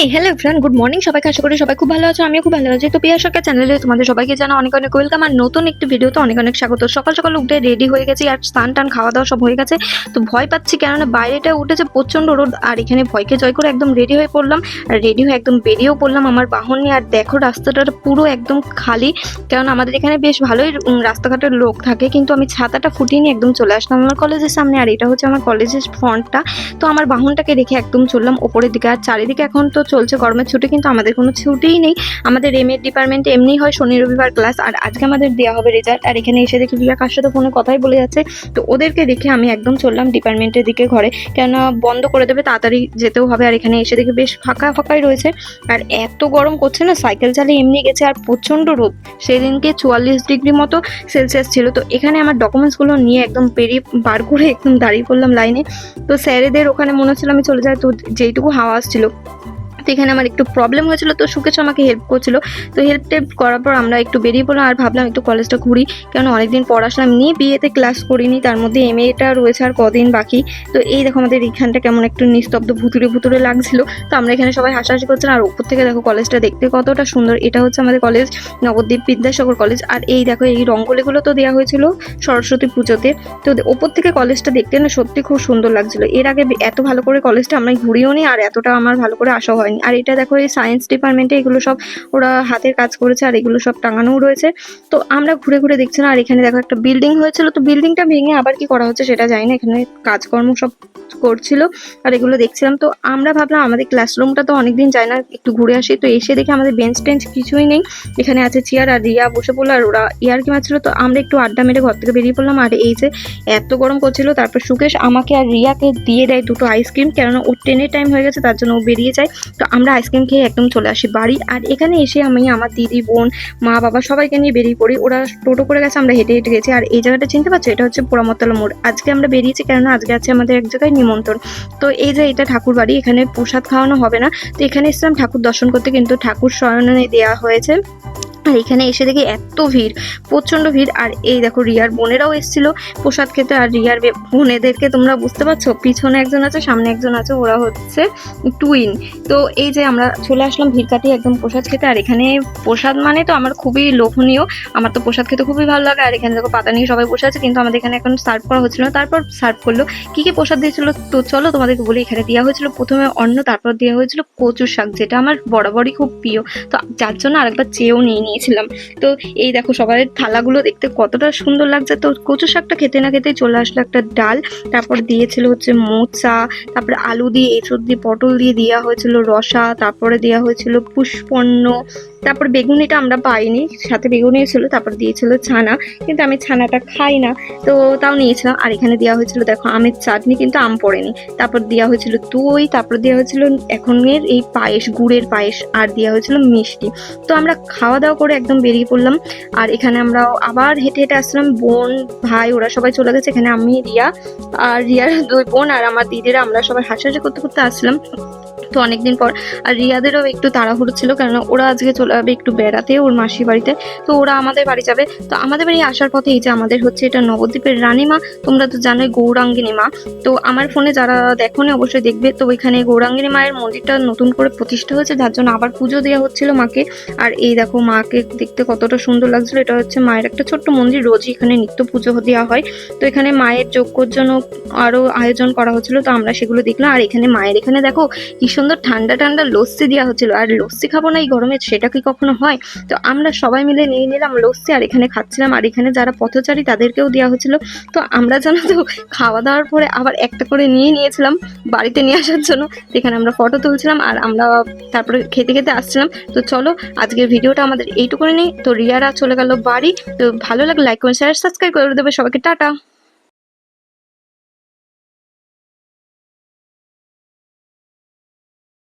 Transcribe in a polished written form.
Hello everyone, good morning সবাইকে। আশা করি সবাই খুব ভালো আছো, আমিও খুব ভালো আছি। তো পিয়া সরকার চ্যানেলে তোমাদের সবাইকে জানা অনেক অনেক ওয়েলকাম। আর নতুন একটি ভিডিওতে অনেক অনেক স্বাগত। সকাল সকাল উঠে রেডি হয়ে গেছি, আর স্নান টান খাওয়া দাওয়া সব হয়ে গেছে। তো ভয় পাচ্ছি, কেননা বাইরেটা উঠেছে প্রচন্ড রোদ, আর এখানে ভয়কে জয় করে একদম রেডি হয়ে পড়লাম। আর রেডি হয়ে একদম বেরিয়েও পড়লাম আমার বাহন নিয়ে। আর দেখো রাস্তাটা পুরো একদম খালি, কারণ আমাদের এখানে বেশ ভালোই রাস্তাঘাটের লোক থাকে, কিন্তু আমি ছাতাটা ফুটিয়ে নিয়ে একদম চলে আসলাম আমার কলেজের সামনে। আর এটা হচ্ছে আমার কলেজের ফ্রন্টটা। তো আমার বাহনটাকে রেখে একদম চললাম ওপরের দিকে। আর চারিদিকে এখন তো চলছে গরমের ছুটি, কিন্তু আমাদের কোনো ছুটিই নেই। আমাদের এমএ ডিপার্টমেন্টে এমনি হয় শনি রবিবার ক্লাস, আর আজকে আমাদের দেওয়া হবে রেজাল্ট। আর এখানে এসে দেখি রিয়া কার সাথে ফোনে কথাই বলে যাচ্ছে। তো ওদেরকে রেখে আমি একদম চললাম ডিপার্টমেন্টের দিকে ঘরে, কেননা বন্ধ করে দেবে, তাড়াতাড়ি যেতেও হবে। আর এখানে এসে দেখি বেশ ফাঁকা ফাঁকাই রয়েছে। আর এত গরম করছে না, সাইকেল চালিয়ে এমনি গেছে। আর প্রচণ্ড রোদ, সেদিনকে 44 ডিগ্রি মতো সেলসিয়াস ছিল। তো এখানে আমার ডকুমেন্টসগুলো নিয়ে একদম পেরিয়ে বার করে একদম দাঁড়িয়ে পড়লাম লাইনে। তো স্যারেদের ওখানে মনে হচ্ছিল আমি চলে যাই, তো যেইটুকু হাওয়া আসছিল। তো এখানে আমার একটু প্রবলেম হয়েছিল, তো সুকেশ আমাকে হেল্প করছিল। তো হেল্প টেল্প করার পর আমরা একটু বেরিয়ে পড়লাম, আর ভাবলাম একটু কলেজটা ঘুরি, কেন অনেকদিন পড়াশোনা নিয়ে বিয়েতে ক্লাস করিনি, তার মধ্যে এমএটা রয়েছে আর কদিন বাকি। তো এই দেখো আমাদের এখানটা কেমন একটু নিস্তব্ধ ভুতুরে ভুতুরে লাগছিল। তো আমরা এখানে সবাই হাসাহাসি করছিলাম। আর উপর থেকে দেখো কলেজটা দেখতে কতটা সুন্দর। এটা হচ্ছে আমাদের কলেজ, নবদ্বীপ বিদ্যাসাগর কলেজ। আর এই দেখো এই রঙ্গোলিগুলো তো দেওয়া হয়েছিল সরস্বতী পুজোতে। তো ওপর থেকে কলেজটা দেখতে না সত্যি খুব সুন্দর লাগছিল। এর আগে এত ভালো করে কলেজটা আমরা ঘুরিও নি, আর এতটা আমার ভালো করে আসা হয়নি। আর এটা দেখো এই সায়েন্স ডিপার্টমেন্টে এগুলো সব ওরা হাতের কাজ করেছে, আর এগুলো সব টাঙানোও রয়েছে। তো আমরা ঘুরে ঘুরে দেখছিলাম। আর এখানে দেখো একটা বিল্ডিং হয়েছিল, তো বিল্ডিংটা ভেঙে আবার কি করা হচ্ছে সেটা জানি না, এখানে কাজকর্ম সব করছিল আর এগুলো দেখছিলাম। তো আমরা ভাবলাম আমাদের ক্লাসরুমটা তো অনেকদিন যায় না, একটু ঘুরে আসি। তো এসে দেখি আমাদের বেঞ্চ টেঞ্চ কিছুই নেই, এখানে আছে চেয়ার। আর রিয়া বসে পড়লো, আর ওরা ইয়ার কি মারছিল। তো আমরা একটু আড্ডা মেরে ঘর থেকে বেরিয়ে পড়লাম। আর এই যে এত গরম করছিল, তারপর সুকেশ আমাকে আর রিয়াকে দিয়ে দেয় দুটো আইসক্রিম, কেননা ওর ট্রেনের টাইম হয়ে গেছে, তার জন্য ও বেরিয়ে যায়। তো আমরা আইসক্রিম খেয়ে একদম চলে আসি বাড়ি। আর এখানে এসে আমি আমার দিদি বোন মা বাবা সবাইকে নিয়ে বেরিয়ে পড়ি। ওরা টোটো করে গেছে, আমরা হেঁটে হেঁটে গেছি। আর এই জায়গাটা চিনতে পারছো, এটা হচ্ছে পোড়ামতলা মোড়। আজকে আমরা বেরিয়েছি কেননা আজকে আছে আমাদের এক জায়গায় নিমন্ত্রণ। তো এই যে এটা ঠাকুর বাড়ি, এখানে প্রসাদ খাওয়ানো হবে না। তো এখানে এসেছিলাম ঠাকুর দর্শন করতে, কিন্তু ঠাকুর শয়নে দেওয়া হয়েছে। আর এখানে এসে দেখি এত ভিড়, প্রচণ্ড ভিড়। আর এই দেখো রিয়ার বোনেরাও এসেছিল প্রসাদ খেতে। আর রিয়ার বোনেদেরকে তোমরা বুঝতে পারছো, পিছনে একজন আছে সামনে একজন আছে, ওরা হচ্ছে টুইন। তো এই যে আমরা চলে আসলাম ভিড় কাটিয়ে একদম প্রসাদ খেতে। আর এখানে প্রসাদ মানে তো আমার খুবই লোভনীয়, আমার তো প্রসাদ খেতে খুবই ভালো লাগে। আর এখানে দেখো পাতা নিয়ে সবাই বসে আছে, কিন্তু আমাদের এখানে এখন সার্ভ করা হচ্ছিল না। তারপর সার্ভ করলো, কি কি প্রসাদ দিয়েছিল তো চলো তোমাদেরকে বলি। এখানে দেওয়া হয়েছিল প্রথমে অন্ন, তারপর দেওয়া হয়েছিল কচুর শাক, যেটা আমার বরাবরই খুব প্রিয়। তো যার জন্য আরেকবার চেয়েও নিয়েছিলাম। তো এই দেখো সবার থালাগুলো দেখতে কতটা সুন্দর লাগছে। তো কচু শাকটা খেতে না খেতেই চলে আসলো একটা ডাল, তারপর দিয়েছিল হচ্ছে মোচা, তারপরে আলু দিয়ে এঁচড় দিয়ে পটল দিয়ে দেওয়া হয়েছিল রসা, তারপরে দেওয়া হয়েছিল পুষ্পন্ন, তারপর বেগুনিটা আমরা পাইনি, সাথে বেগুনি ছিল, তারপর দিয়েছিল ছানা, কিন্তু আমি ছানাটা খাই না, তো তাও নিয়েছিলাম। আর এখানে দেওয়া হয়েছিল দেখো আমের চাটনি, কিন্তু আম পড়েনি। তারপর দেওয়া হয়েছিল দই, তারপর দেওয়া হয়েছিল এখনের এই পায়েস, গুড়ের পায়েস, আর দেওয়া হয়েছিল মিষ্টি। তো আমরা খাওয়া দাওয়া করে একদম বেরিয়ে পড়লাম। আর এখানে আমরা আবার হেঁটে হেঁটে আসলাম, বোন ভাই ওরা সবাই চলে গেছে। এখানে আমি রিয়া আর রিয়ার দুই বোন আর আমার দিদিরা, আমরা সবাই হাসাহাসি করতে করতে আসলাম। তো অনেকদিন পর। আর রিয়াদেরও একটু তাড়াহুড়ো ছিল, কেননা ওরা আজকে চলে যাবে একটু বেড়াতে ওর মাসির বাড়িতে। তো ওরা আমাদের বাড়ি যাবে। তো আমাদের বাড়ি আসার পথে এই যে আমাদের হচ্ছে এটা নবদ্বীপের রানীমা, তোমরা তো জানোই গৌরাঙ্গিনী মা। তো আমার ফোনে যারা দেখোনি অবশ্যই দেখবে। তো ওইখানে গৌরাঙ্গিনী মায়ের মন্দিরটা নতুন করে প্রতিষ্ঠা হয়েছে, যার জন্য আবার পুজো দেওয়া হচ্ছিল মাকে। আর এই দেখো মাকে দেখতে কতটা সুন্দর লাগছিল। এটা হচ্ছে মায়ের একটা ছোট্ট মন্দির, রোজই এখানে নিত্য পুজো দেওয়া হয়। তো এখানে মায়ের যজ্ঞর জন্য আরো আয়োজন করা হচ্ছিল, তো আমরা সেগুলো দেখলাম। আর এখানে মায়ের এখানে দেখো কি সুন্দর ঠান্ডা ঠান্ডা লস্যি দেওয়া হচ্ছিল। আর লস্যি খাবো না এই গরমে, সেটা কি কখনো হয়? তো আমরা সবাই মিলে নিয়ে নিলাম লস্যি, আর এখানে খাচ্ছিলাম। আর এখানে যারা পথচারী তাদেরকেও দেওয়া হচ্ছিল। তো আমরা জানো তো খাওয়া দাওয়ার পরে আবার একটা করে নিয়েছিলাম বাড়িতে নিয়ে আসার জন্য। এখানে আমরা ফটো তুলছিলাম, আর আমরা তারপরে খেতে খেতে আসছিলাম। তো চলো আজকের ভিডিওটা আমাদের এইটুকুনি নেই। তো রিয়ারা চলে গেল বাড়ি। তো ভালো লাগলে লাইক করে শেয়ার সাবস্ক্রাইব করে দেবে সবাইকে। টাটা।